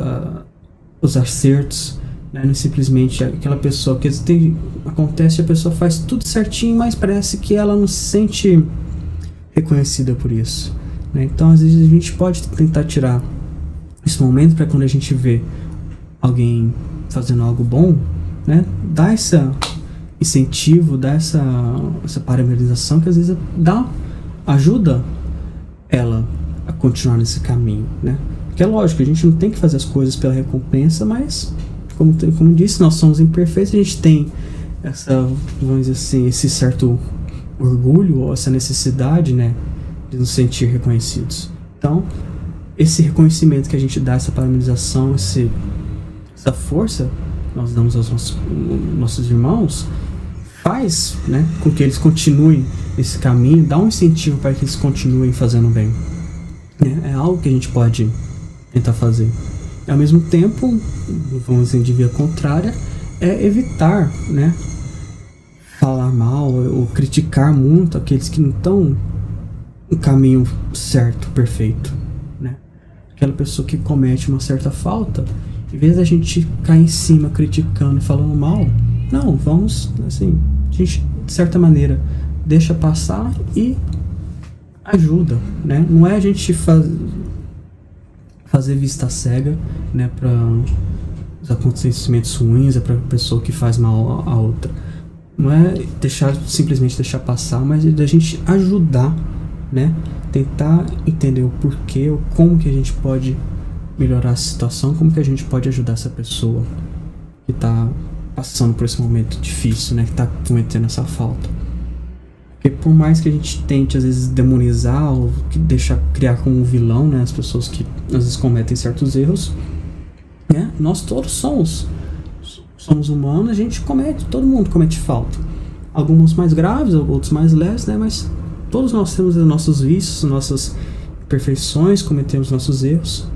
os acertos, né? Não é simplesmente aquela pessoa que acontece, a pessoa faz tudo certinho, mas parece que ela não se sente reconhecida por isso, né? Então às vezes a gente pode tentar tirar esse momento para quando a gente vê alguém fazendo algo bom, né? Dar esse incentivo, dar essa parabenização, que às vezes ajuda ela a continuar nesse caminho, né? Porque é lógico, a gente não tem que fazer as coisas pela recompensa, mas como disse, nós somos imperfeitos, a gente tem vamos dizer assim, esse certo orgulho ou essa necessidade, né, de nos sentir reconhecidos. Então, esse reconhecimento que a gente dá, essa parabenização, essa força que nós damos aos nossos irmãos, faz, né, com que eles continuem esse caminho, dá um incentivo para que eles continuem fazendo bem. É algo que a gente pode tentar fazer. E, ao mesmo tempo, vamos dizer, de via contrária, é evitar, né, falar mal ou criticar muito aqueles que não estão no caminho certo, perfeito, né? Aquela pessoa que comete uma certa falta, em vez da gente cair em cima criticando e falando mal, não, vamos, assim, a gente, de certa maneira, deixa passar e ajuda, né? Não é a gente fazer vista cega, né, para os acontecimentos ruins, é para a pessoa que faz mal a outra. Não é simplesmente deixar passar, mas é da gente ajudar, né? Tentar entender o porquê, como que a gente pode melhorar a situação, como que a gente pode ajudar essa pessoa que está passando por esse momento difícil, né? Que está cometendo essa falta. Porque por mais que a gente tente, às vezes, demonizar ou criar como um vilão, né, as pessoas que às vezes cometem certos erros, né? Nós todos somos humanos, todo mundo comete falta. Alguns mais graves, outros mais leves, né? Mas todos nós temos nossos vícios, nossas imperfeições, cometemos nossos erros.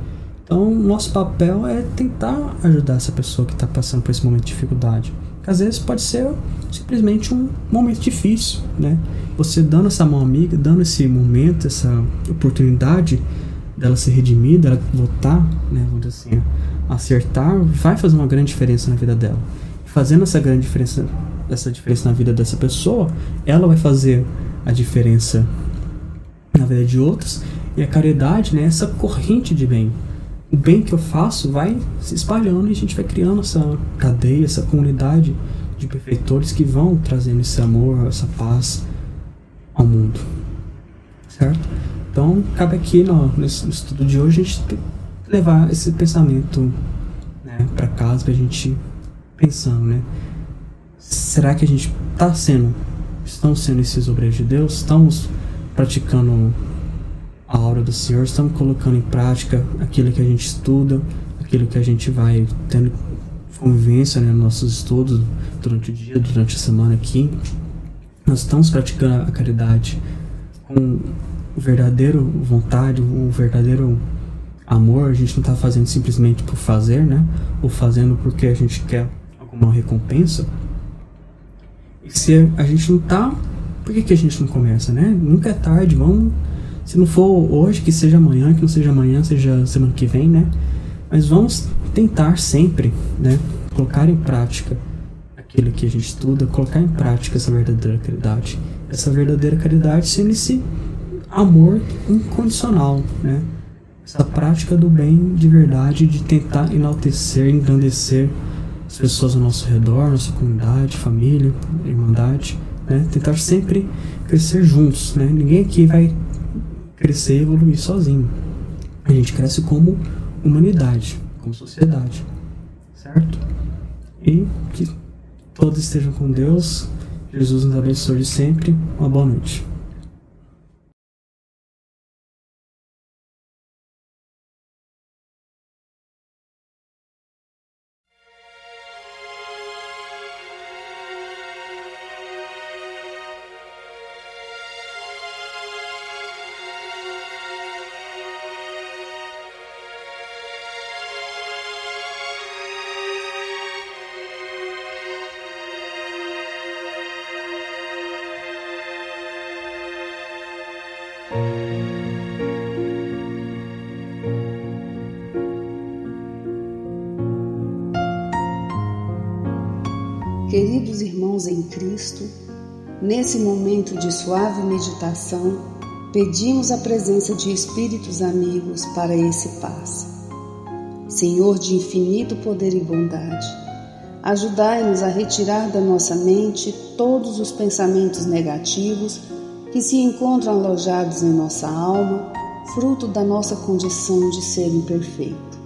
Então, nosso papel é tentar ajudar essa pessoa que está passando por esse momento de dificuldade. Que às vezes pode ser simplesmente um momento difícil, né? Você dando essa mão amiga, dando esse momento, essa oportunidade dela se redimir, dela voltar, né? Vamos dizer assim, acertar, vai fazer uma grande diferença na vida dela. Fazendo essa diferença na vida dessa pessoa, ela vai fazer a diferença na vida de outros. E a caridade, né, essa corrente de bem. O bem que eu faço vai se espalhando e a gente vai criando essa cadeia, essa comunidade de benfeitores que vão trazendo esse amor, essa paz ao mundo. Certo? Então, cabe aqui no estudo de hoje a gente levar esse pensamento, né, para casa, pra gente pensando, né? Será que a gente estamos sendo esses obreiros de Deus? Estamos praticando a obra do Senhor? Estamos colocando em prática aquilo que a gente estuda, aquilo que a gente vai tendo convivência, né, nos nossos estudos durante o dia, durante a semana aqui? Nós estamos praticando a caridade com o verdadeiro vontade, o verdadeiro amor? A gente não está fazendo simplesmente por fazer, né? Ou fazendo porque a gente quer alguma recompensa? E se a gente não está, por que a gente não começa, né? Nunca é tarde, vamos. Se não for hoje, que seja amanhã, que não seja amanhã, seja semana que vem, né? Mas vamos tentar sempre, né, colocar em prática aquilo que a gente estuda, colocar em prática essa verdadeira caridade. Essa verdadeira caridade sendo esse amor incondicional, né? Essa prática do bem de verdade, de tentar enaltecer, engrandecer as pessoas ao nosso redor, nossa comunidade, família, irmandade, né? Tentar sempre crescer juntos, né? Ninguém aqui vai crescer e evoluir sozinho. A gente cresce como humanidade, como sociedade, certo? E que todos estejam com Deus. Jesus nos abençoe sempre. Uma boa noite. irmãos em Cristo, nesse momento de suave meditação, pedimos a presença de espíritos amigos para esse passe. Senhor de infinito poder e bondade, ajudai-nos a retirar da nossa mente todos os pensamentos negativos que se encontram alojados em nossa alma, fruto da nossa condição de ser imperfeito.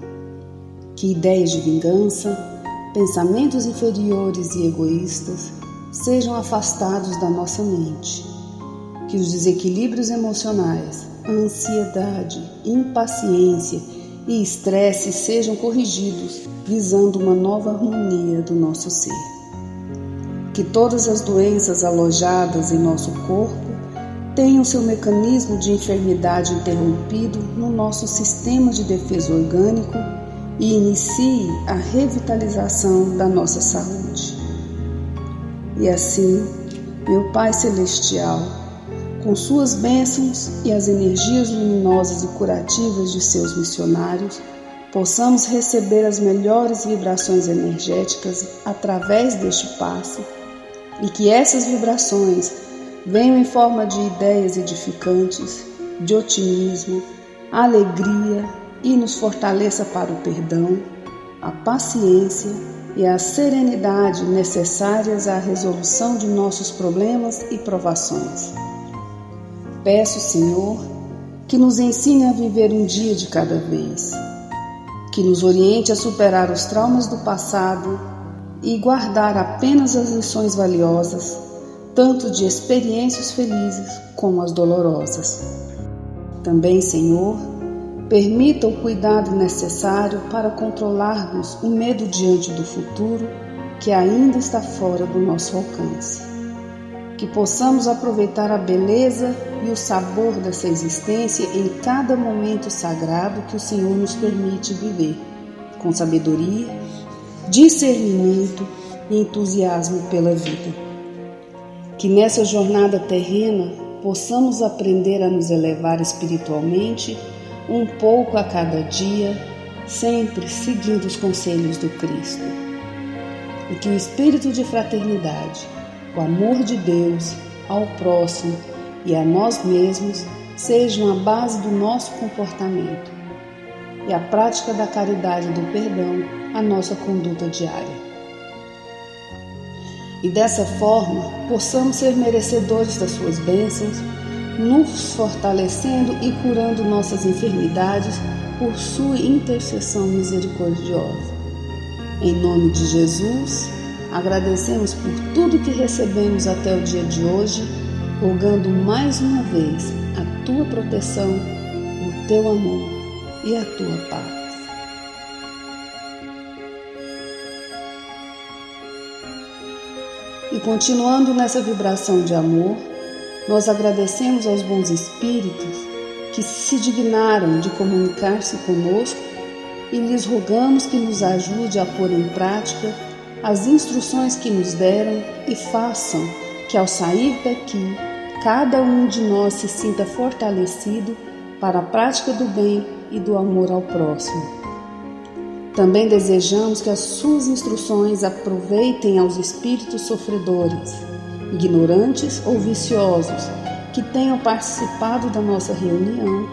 Que ideias de vingança, pensamentos inferiores e egoístas sejam afastados da nossa mente. Que os desequilíbrios emocionais, ansiedade, impaciência e estresse sejam corrigidos, visando uma nova harmonia do nosso ser. Que todas as doenças alojadas em nosso corpo tenham seu mecanismo de enfermidade interrompido no nosso sistema de defesa orgânico e inicie a revitalização da nossa saúde. E assim, meu Pai Celestial, com suas bênçãos e as energias luminosas e curativas de seus missionários, possamos receber as melhores vibrações energéticas através deste passe e que essas vibrações venham em forma de ideias edificantes, de otimismo, alegria e nos fortaleça para o perdão, a paciência e a serenidade necessárias à resolução de nossos problemas e provações. Peço, Senhor, que nos ensine a viver um dia de cada vez, que nos oriente a superar os traumas do passado e guardar apenas as lições valiosas, tanto de experiências felizes como as dolorosas. Também, Senhor, permita o cuidado necessário para controlarmos o medo diante do futuro que ainda está fora do nosso alcance. Que possamos aproveitar a beleza e o sabor dessa existência em cada momento sagrado que o Senhor nos permite viver, com sabedoria, discernimento e entusiasmo pela vida. Que nessa jornada terrena possamos aprender a nos elevar espiritualmente um pouco a cada dia, sempre seguindo os conselhos do Cristo. E que o espírito de fraternidade, o amor de Deus ao próximo e a nós mesmos sejam a base do nosso comportamento e a prática da caridade e do perdão a nossa conduta diária. E dessa forma possamos ser merecedores das suas bênçãos, nos fortalecendo e curando nossas enfermidades por sua intercessão misericordiosa. Em nome de Jesus, agradecemos por tudo que recebemos até o dia de hoje, rogando mais uma vez a tua proteção, o teu amor e a tua paz. E continuando nessa vibração de amor, nós agradecemos aos bons espíritos que se dignaram de comunicar-se conosco e lhes rogamos que nos ajude a pôr em prática as instruções que nos deram e façam que ao sair daqui, cada um de nós se sinta fortalecido para a prática do bem e do amor ao próximo. Também desejamos que as suas instruções aproveitem aos espíritos sofredores, ignorantes ou viciosos, que tenham participado da nossa reunião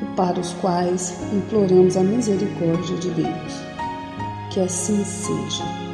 e para os quais imploramos a misericórdia de Deus. Que assim seja.